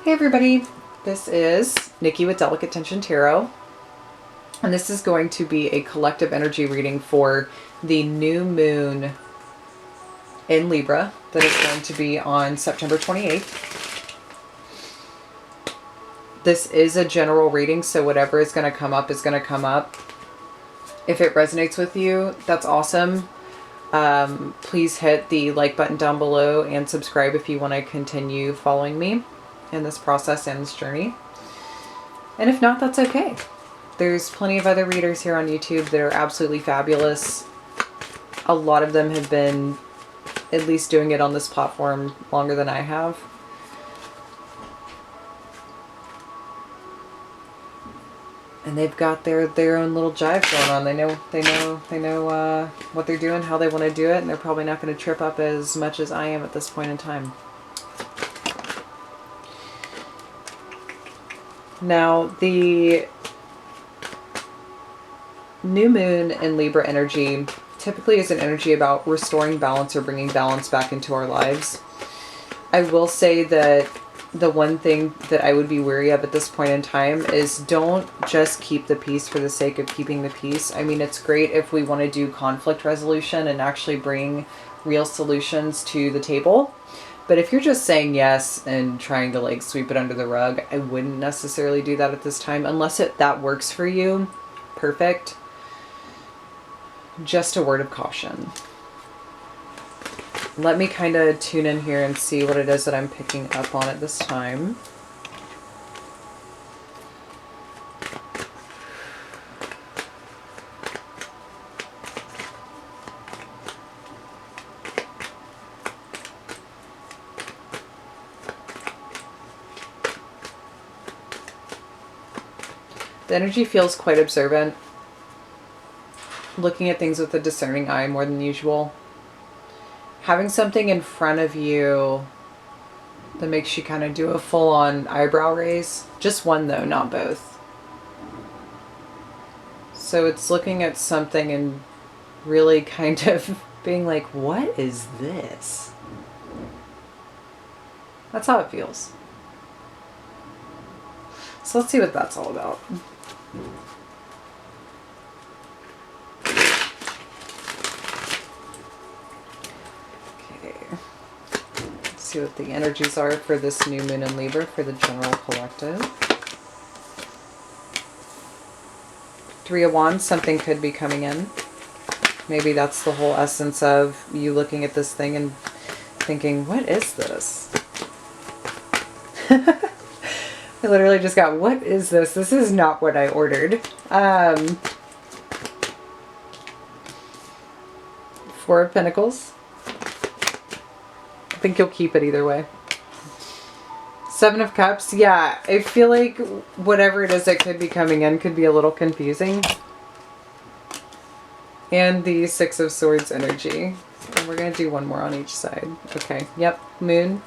Hey everybody, this is Nikki with Delicate Tension Tarot, and this is going to be a collective energy reading for the new moon in Libra that is going to be on September 28th. This is a general reading, so whatever is going to come up is going to come up. If it resonates with you, that's awesome. Please hit the like button down below and subscribe if you want to continue following me in this process and this journey. And if not, that's okay. There's plenty of other readers here on YouTube that are absolutely fabulous. A lot of them have been at least doing it on this platform longer than I have. And they've got their own little jive going on. They know what they're doing, how they want to do it, and they're probably not going to trip up as much as I am at this point in time. Now, the new moon in Libra energy typically is an energy about restoring balance or bringing balance back into our lives. I will say that the one thing that I would be wary of at this point in time is don't just keep the peace for the sake of keeping the peace. I mean, it's great if we want to do conflict resolution and actually bring real solutions to the table. But if you're just saying yes and trying to like sweep it under the rug, I wouldn't necessarily do that at this time unless that works for you. Perfect. Just a word of caution. Let me kind of tune in here and see what it is that I'm picking up on at this time. The energy feels quite observant, looking at things with a discerning eye more than usual. Having something in front of you that makes you kind of do a full-on eyebrow raise. Just one though, not both. So it's looking at something and really kind of being like, what is this? That's how it feels. So let's see what that's all about. See what the energies are for this new moon in Libra for the general collective. Three of Wands, something could be coming in. Maybe that's the whole essence of you looking at this thing and thinking, what is this? I literally just got, what is this? This is not what I ordered. Four of Pentacles. I think you'll keep it either way. Seven of Cups. Yeah, I feel like whatever it is that could be coming in could be a little confusing. And the Six of Swords energy. And we're going to do one more on each side. Okay, yep, Moon.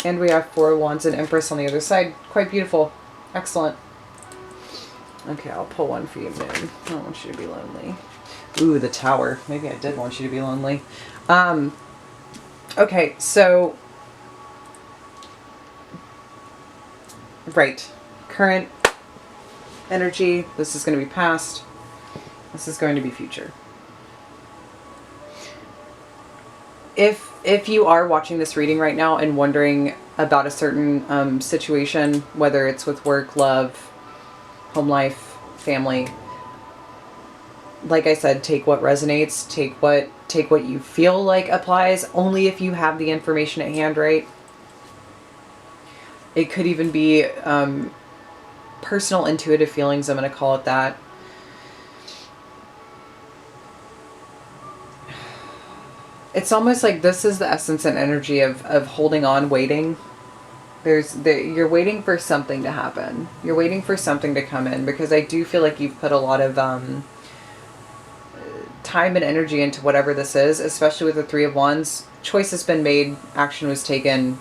And we have Four of Wands and Empress on the other side. Quite beautiful. Excellent. Okay, I'll pull one for you, Moon. I don't want you to be lonely. Ooh, the Tower. Maybe I did want you to be lonely. Okay, so... Right. Current energy. This is going to be past. This is going to be future. If you are watching this reading right now and wondering about a certain situation, whether it's with work, love, home life, family... Like I said, take what resonates, take what you feel like applies, only if you have the information at hand, right? It could even be personal intuitive feelings, I'm going to call it that. It's almost like this is the essence and energy of holding on, waiting. You're waiting for something to happen. You're waiting for something to come in, because I do feel like you've put a lot of time and energy into whatever this is, especially with the Three of Wands. Choice has been made, action was taken.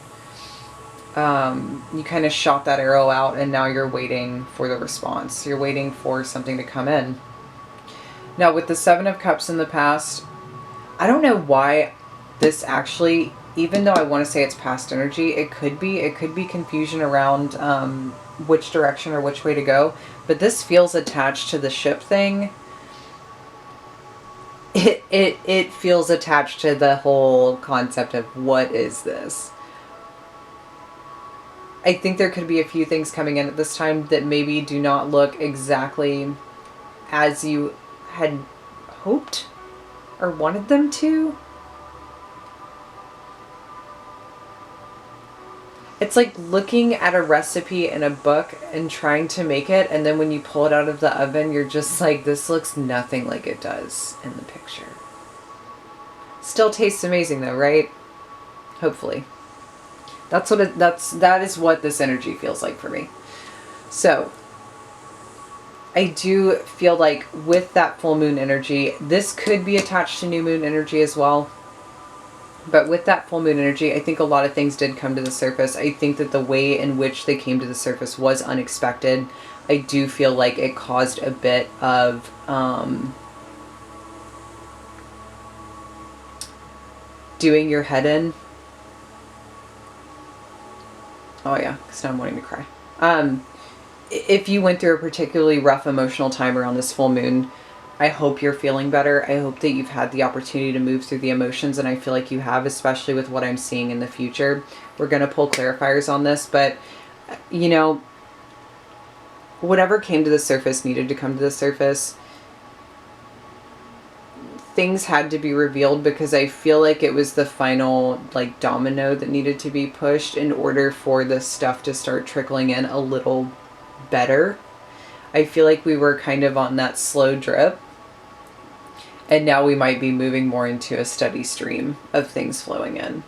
You kind of shot that arrow out and now you're waiting for the response. You're waiting for something to come in. Now with the Seven of Cups in the past, I don't know why this actually, even though I want to say it's past energy, it could be confusion around which direction or which way to go. But this feels attached to the ship thing. It feels attached to the whole concept of what is this. I think there could be a few things coming in at this time that maybe do not look exactly as you had hoped or wanted them to. It's like looking at a recipe in a book and trying to make it, and then when you pull it out of the oven, you're just like, this looks nothing like it does in the picture. Still tastes amazing though, right? Hopefully. That is what this energy feels like for me. So I do feel like with that full moon energy, this could be attached to new moon energy as well. But with that full moon energy, I think a lot of things did come to the surface. I think that the way in which they came to the surface was unexpected. I do feel like it caused a bit of doing your head in. Oh yeah, because now I'm wanting to cry. If you went through a particularly rough emotional time around this full moon, I hope you're feeling better. I hope that you've had the opportunity to move through the emotions, and I feel like you have, especially with what I'm seeing in the future. We're going to pull clarifiers on this, but, you know, whatever came to the surface needed to come to the surface. Things had to be revealed because I feel like it was the final, like, domino that needed to be pushed in order for this stuff to start trickling in a little better. I feel like we were kind of on that slow drip, and now we might be moving more into a steady stream of things flowing in.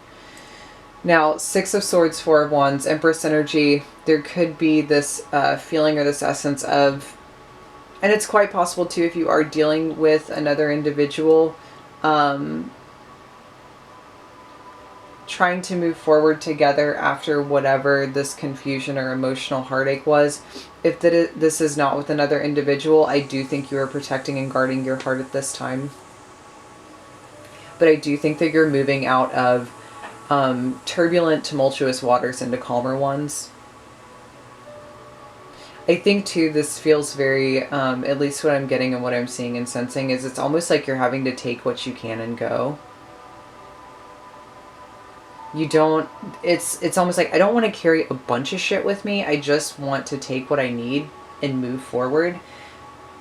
Now, Six of Swords, Four of Wands, Empress energy, there could be this feeling or this essence of, and it's quite possible too if you are dealing with another individual, trying to move forward together after whatever this confusion or emotional heartache was. If this is not with another individual, I do think you are protecting and guarding your heart at this time. But I do think that you're moving out of turbulent, tumultuous waters into calmer ones. I think too, this feels very, at least what I'm getting and what I'm seeing and sensing is it's almost like you're having to take what you can and go. You don't, it's almost like I don't want to carry a bunch of shit with me. I just want to take what I need and move forward.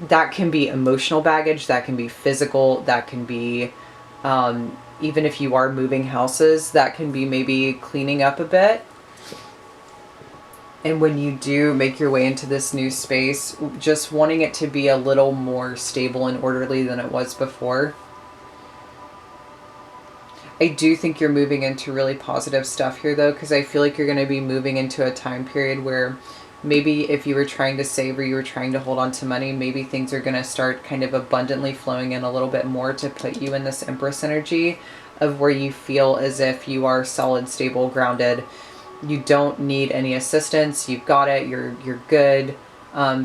That can be emotional baggage. That can be physical. That can be, even if you are moving houses, that can be maybe cleaning up a bit. And when you do make your way into this new space, just wanting it to be a little more stable and orderly than it was before. I do think you're moving into really positive stuff here though, because I feel like you're going to be moving into a time period where maybe if you were trying to save or you were trying to hold on to money, maybe things are going to start kind of abundantly flowing in a little bit more to put you in this Empress energy of where you feel as if you are solid, stable, grounded. You don't need any assistance. You've got it. You're good.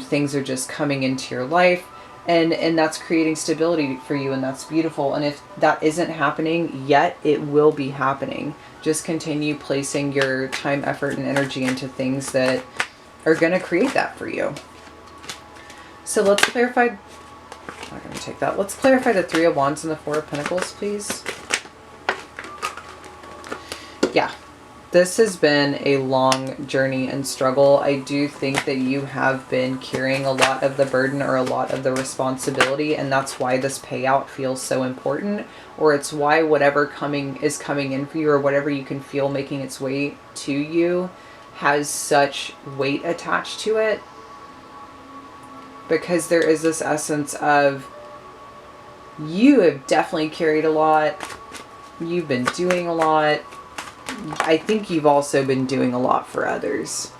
Things are just coming into your life. And that's creating stability for you, and that's beautiful. And if that isn't happening yet, it will be happening. Just continue placing your time, effort, and energy into things that are going to create that for you. So let's clarify. I'm not going to take that. Let's clarify the Three of Wands and the Four of Pentacles, please. Yeah. This has been a long journey and struggle. I do think that you have been carrying a lot of the burden or a lot of the responsibility, and that's why this payout feels so important, or it's why whatever is coming in for you or whatever you can feel making its way to you has such weight attached to it, because there is this essence of you have definitely carried a lot. You've been doing a lot. I think you've also been doing a lot for others.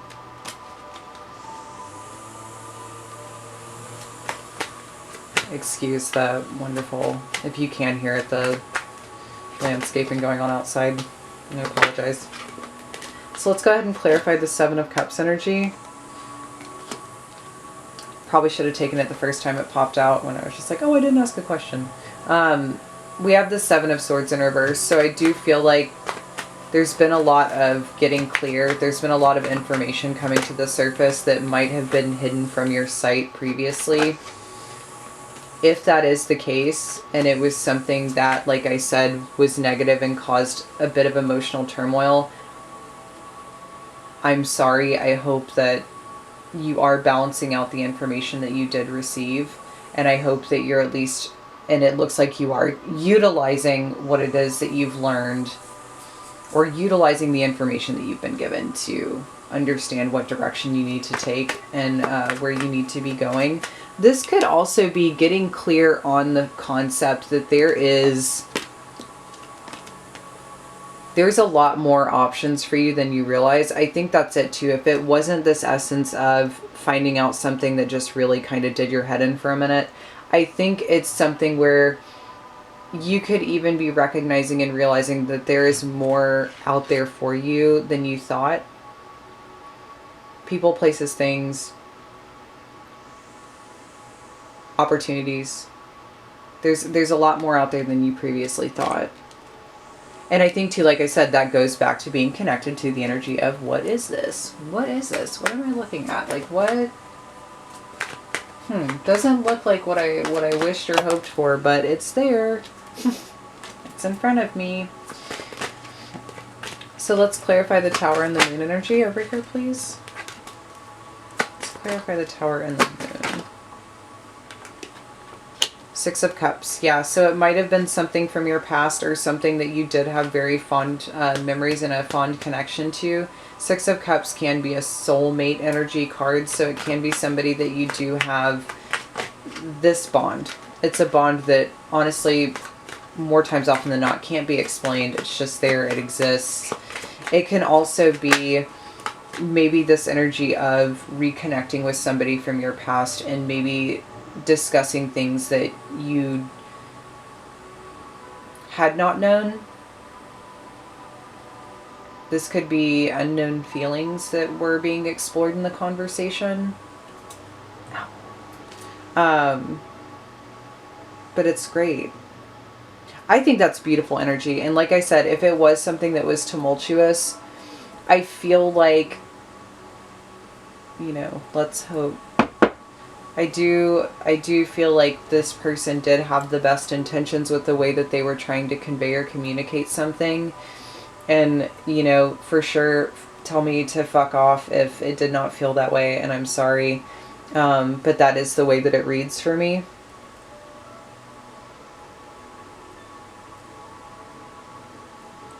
Excuse the wonderful, if you can hear it, the landscaping going on outside. I apologize. So let's go ahead and clarify the Seven of Cups energy. Probably should have taken it the first time it popped out when I was just like, oh, I didn't ask a question. we have the Seven of Swords in reverse. So I do feel like there's been a lot of getting clear. There's been a lot of information coming to the surface that might have been hidden from your sight previously. If that is the case, and it was something that, like I said, was negative and caused a bit of emotional turmoil, I'm sorry. I hope that you are balancing out the information that you did receive. And I hope that you're at least, and it looks like you are, utilizing what it is that you've learned, or utilizing the information that you've been given to understand what direction you need to take and where you need to be going. This could also be getting clear on the concept that there's a lot more options for you than you realize. I think that's it too. If it wasn't this essence of finding out something that just really kind of did your head in for a minute, I think it's something where you could even be recognizing and realizing that there is more out there for you than you thought. People, places, things, opportunities. There's a lot more out there than you previously thought. And I think too, like I said, that goes back to being connected to the energy of what is this? What is this? What am I looking at? Like what? Doesn't look like what I wished or hoped for, but it's there. It's in front of me. So let's clarify the Tower and the Moon energy over here, please. Let's clarify the Tower and the Moon. Six of Cups. Yeah, so it might have been something from your past or something that you did have very fond memories and a fond connection to. Six of Cups can be a soulmate energy card, so it can be somebody that you do have this bond. It's a bond that honestly, more times often than not, can't be explained. It's just there. It exists. It can also be maybe this energy of reconnecting with somebody from your past and maybe discussing things that you had not known. This could be unknown feelings that were being explored in the conversation. But it's great. I think that's beautiful energy. And like I said, if it was something that was tumultuous, I feel like, you know, let's hope. I do feel like this person did have the best intentions with the way that they were trying to convey or communicate something. And, you know, for sure, tell me to fuck off if it did not feel that way, and I'm sorry. But that is the way that it reads for me.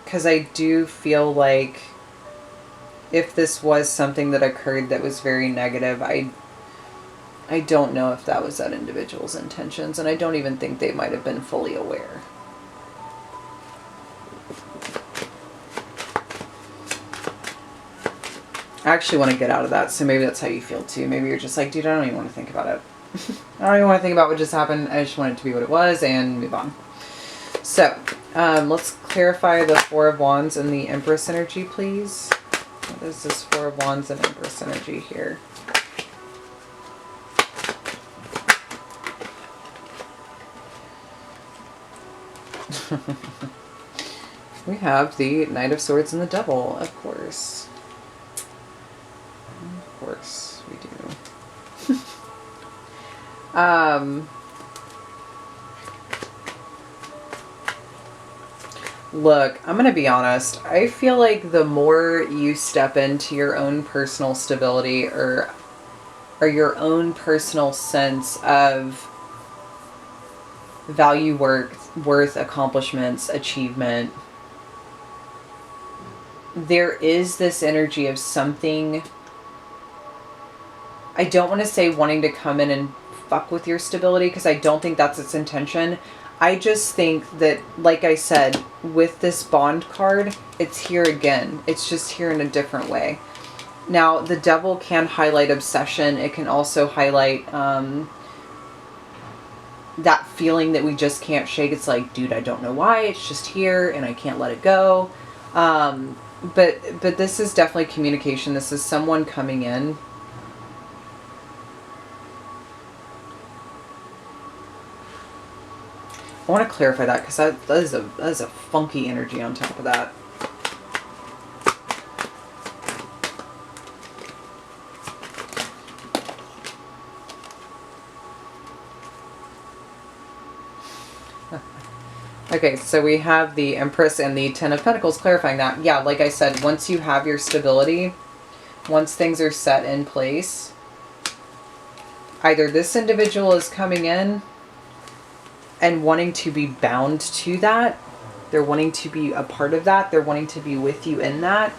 Because I do feel like if this was something that occurred that was very negative, I don't know if that was that individual's intentions, and I don't even think they might have been fully aware. I actually want to get out of that, so maybe that's how you feel too. Maybe you're just like, dude, I don't even want to think about it. I don't even want to think about what just happened. I just want it to be what it was and move on. So, let's clarify the Four of Wands and the Empress energy, please. What is this Four of Wands and Empress energy here? We have the Knight of Swords and the Devil, of course. Of course we do. Look, I'm going to be honest. I feel like the more you step into your own personal stability or your own personal sense of value, worth, accomplishments, achievement, there is this energy of something. I don't want to say wanting to come in and fuck with your stability, because I don't think that's its intention. I just think that, like I said, with this bond card, it's here again. It's just here in a different way. Now, the Devil can highlight obsession. It can also highlight that feeling that we just can't shake. It's like, dude, I don't know why. It's just here and I can't let it go. But this is definitely communication. This is someone coming in. I want to clarify that because that is a funky energy on top of that. Okay, so we have the Empress and the Ten of Pentacles clarifying that. Yeah, like I said, once you have your stability, once things are set in place, either this individual is coming in and wanting to be bound to that, they're wanting to be a part of that, they're wanting to be with you in that,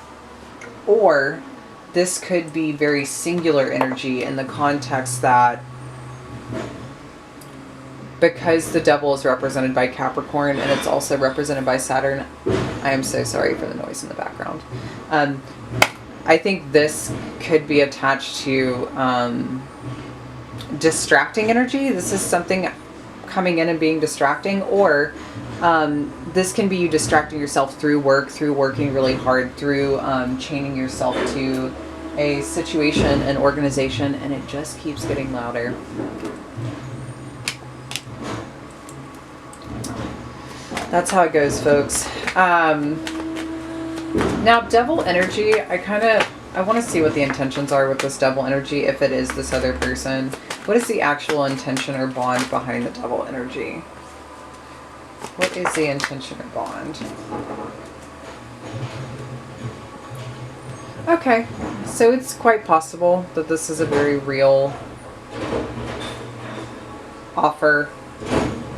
or this could be very singular energy in the context that because the devil is represented by Capricorn and it's also represented by Saturn. I am so sorry for the noise in the background. I think this could be attached to distracting energy. This is something coming in and being distracting, or this can be you distracting yourself through work, through working really hard, through chaining yourself to a situation, an organization, and it just keeps getting louder. That's how it goes, folks. Now, devil energy, I want to see what the intentions are with this devil energy, if it is this other person. What is the actual intention or bond behind the devil energy? What is the intention or bond? Okay, so it's quite possible that this is a very real offer,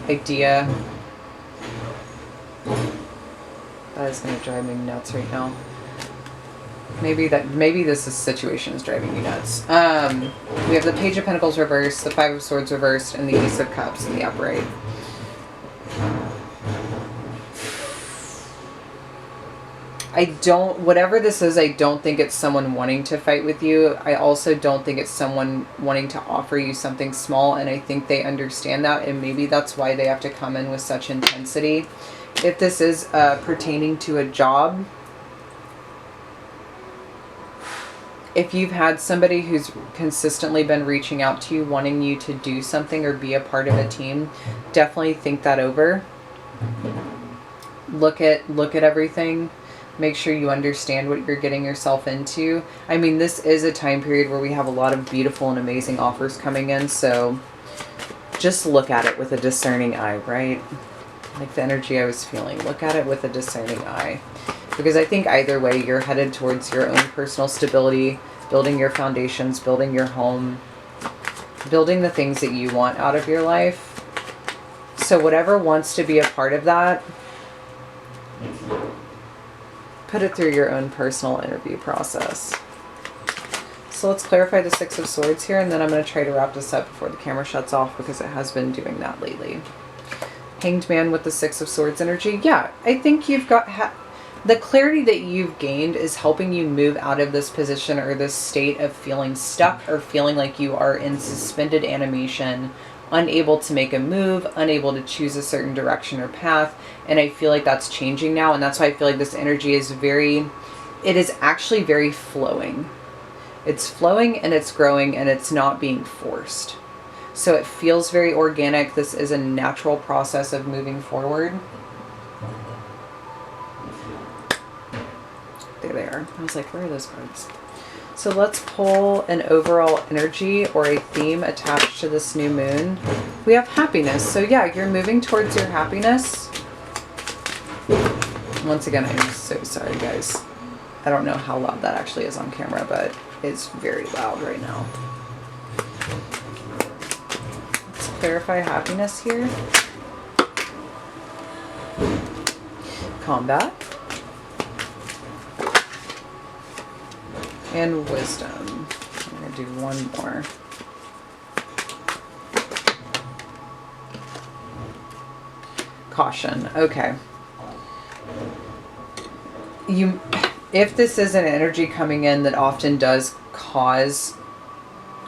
idea. That is going to drive me nuts right now. Maybe this situation is driving you nuts. We have the Page of Pentacles reversed, the Five of Swords reversed, and the Ace of Cups in the upright. Whatever this is, I don't think it's someone wanting to fight with you. I also don't think it's someone wanting to offer you something small, and I think they understand that, and maybe that's why they have to come in with such intensity. If this is pertaining to a job, if you've had somebody who's consistently been reaching out to you, wanting you to do something or be a part of a team, definitely think that over. Look at everything. Make sure you understand what you're getting yourself into. I mean, this is a time period where we have a lot of beautiful and amazing offers coming in, so just look at it with a discerning eye, right? Like the energy I was feeling. Look at it with a discerning eye. Because I think either way, you're headed towards your own personal stability, building your foundations, building your home, building the things that you want out of your life. So whatever wants to be a part of that, put it through your own personal interview process. So let's clarify the Six of Swords here, and then I'm going to try to wrap this up before the camera shuts off because it has been doing that lately. Hanged Man with the Six of Swords energy. Yeah, I think you've got... the clarity that you've gained is helping you move out of this position or this state of feeling stuck or feeling like you are in suspended animation, unable to make a move, unable to choose a certain direction or path. And I feel like that's changing now. And that's why I feel like this energy is it is actually very flowing. It's flowing and it's growing and it's not being forced. So it feels very organic. This is a natural process of moving forward. There they are. I was like, where are those cards? So let's pull an overall energy or a theme attached to this new moon. We have happiness. So yeah, you're moving towards your happiness. Once again, I'm so sorry, guys. I don't know how loud that actually is on camera, but it's very loud right now. Let's clarify happiness here. Combat. And wisdom. I'm going to do one more. Caution. Okay. If this is an energy coming in that often does cause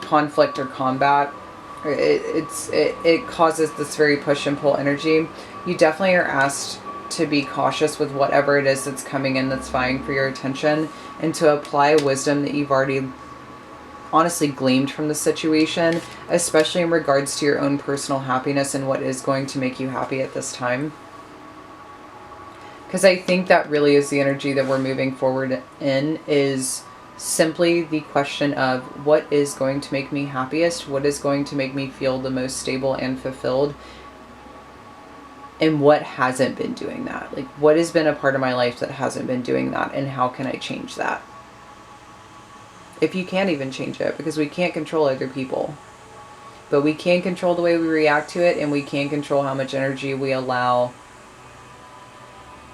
conflict or combat, it causes this very push and pull energy, you definitely are asked to be cautious with whatever it is that's coming in that's vying for your attention, and to apply wisdom that you've already honestly gleaned from the situation, especially in regards to your own personal happiness and what is going to make you happy at this time. Because I think that really is the energy that we're moving forward in, is simply the question of what is going to make me happiest, what is going to make me feel the most stable and fulfilled, and what hasn't been doing that. Like, what has been a part of my life that hasn't been doing that, and how can I change that? If you can't even change it, because we can't control other people. But we can control the way we react to it, and we can control how much energy we allow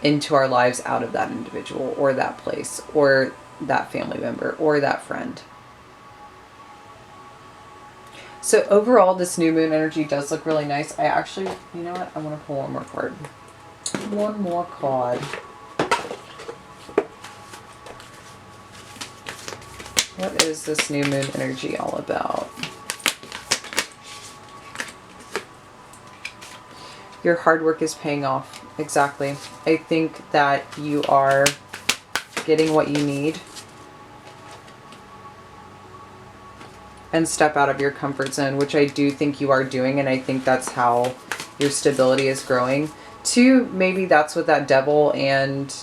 into our lives out of that individual, or that place, or that family member, or that friend. So overall, this new moon energy does look really nice. I actually, you know what? I want to pull one more card. One more card. What is this new moon energy all about? Your hard work is paying off. Exactly. I think that you are getting what you need. And step out of your comfort zone, which I do think you are doing, and I think that's how your stability is growing. 2, maybe that's what that Devil and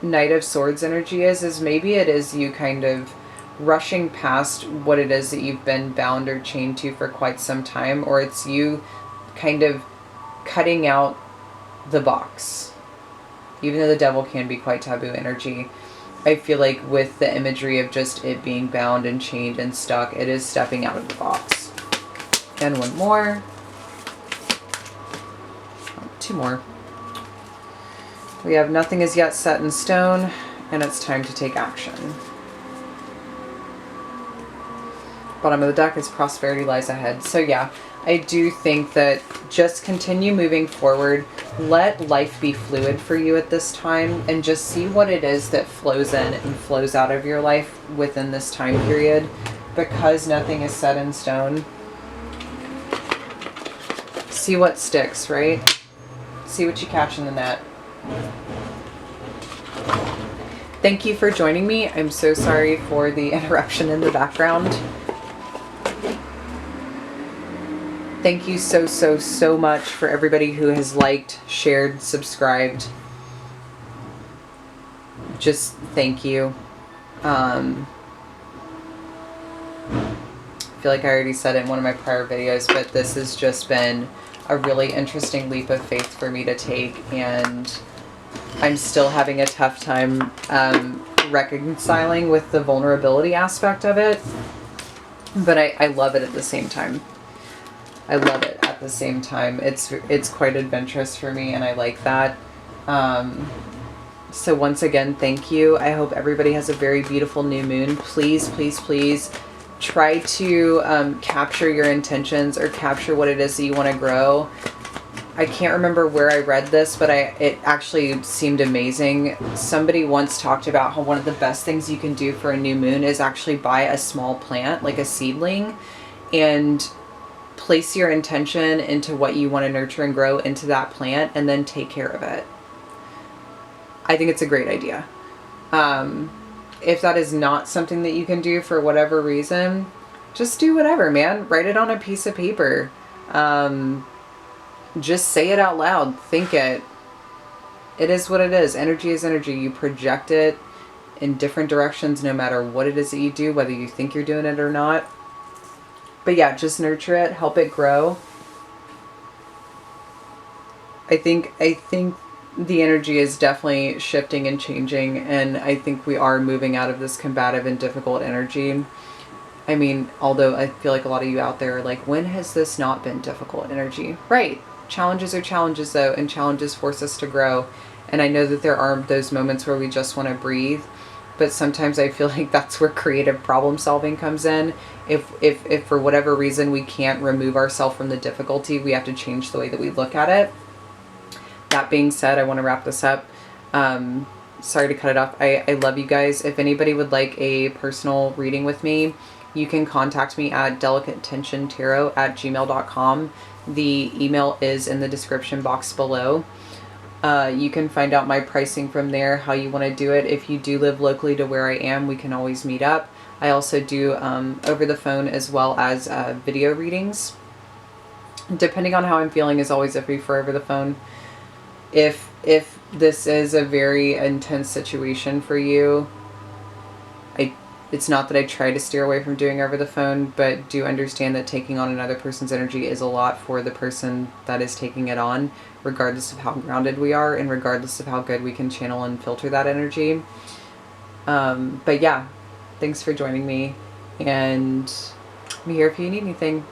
Knight of Swords energy is maybe it is you kind of rushing past what it is that you've been bound or chained to for quite some time, or it's you kind of cutting out the box. Even though the Devil can be quite taboo energy, I feel like with the imagery of just it being bound and chained and stuck, it is stepping out of the box. And one more. 2 more. We have nothing is yet set in stone, and it's time to take action. Bottom of the deck is prosperity lies ahead. So yeah, I do think that just continue moving forward. Let life be fluid for you at this time, and just see what it is that flows in and flows out of your life within this time period, because nothing is set in stone. See what sticks, right? See what you catch in the net. Thank you for joining me. I'm so sorry for the interruption in the background. Thank you so much for everybody who has liked, shared, subscribed. Just thank you. I feel like I already said it in one of my prior videos, but this has just been a really interesting leap of faith for me to take, and I'm still having a tough time reconciling with the vulnerability aspect of it, but I love it at the same time. I love it at the same time. It's quite adventurous for me, and I like that. So once again, thank you. I hope everybody has a very beautiful new moon. Please, please, please try to capture your intentions, or capture what it is that you want to grow. I can't remember where I read this, but it actually seemed amazing. Somebody once talked about how one of the best things you can do for a new moon is actually buy a small plant, like a seedling, and place your intention into what you want to nurture and grow into that plant, and then take care of it. I think it's a great idea. If that is not something that you can do for whatever reason, just do whatever, man. Write it on a piece of paper. Just say it out loud. Think it. It is what it is. Energy is energy. You project it in different directions no matter what it is that you do, whether you think you're doing it or not. But yeah, just nurture it, help it grow. I think the energy is definitely shifting and changing, and I think we are moving out of this combative and difficult energy. I mean, although I feel like a lot of you out there are like, when has this not been difficult energy? Right. Challenges are challenges though, and challenges force us to grow. And I know that there are those moments where we just want to breathe, but sometimes I feel like that's where creative problem solving comes in. If for whatever reason we can't remove ourselves from the difficulty, we have to change the way that we look at it. That being said, I want to wrap this up. Sorry to cut it off. I love you guys. If anybody would like a personal reading with me, you can contact me at delicatetensiontarot@gmail.com. The email is in the description box below. You can find out my pricing from there, how you want to do it. If you do live locally to where I am, we can always meet up. I also do over the phone as well as video readings. Depending on how I'm feeling is always iffy for over the phone. If this is a very intense situation for you, it's not that I try to steer away from doing over the phone, but do understand that taking on another person's energy is a lot for the person that is taking it on, regardless of how grounded we are and regardless of how good we can channel and filter that energy. But yeah, thanks for joining me, and I'm here if you need anything.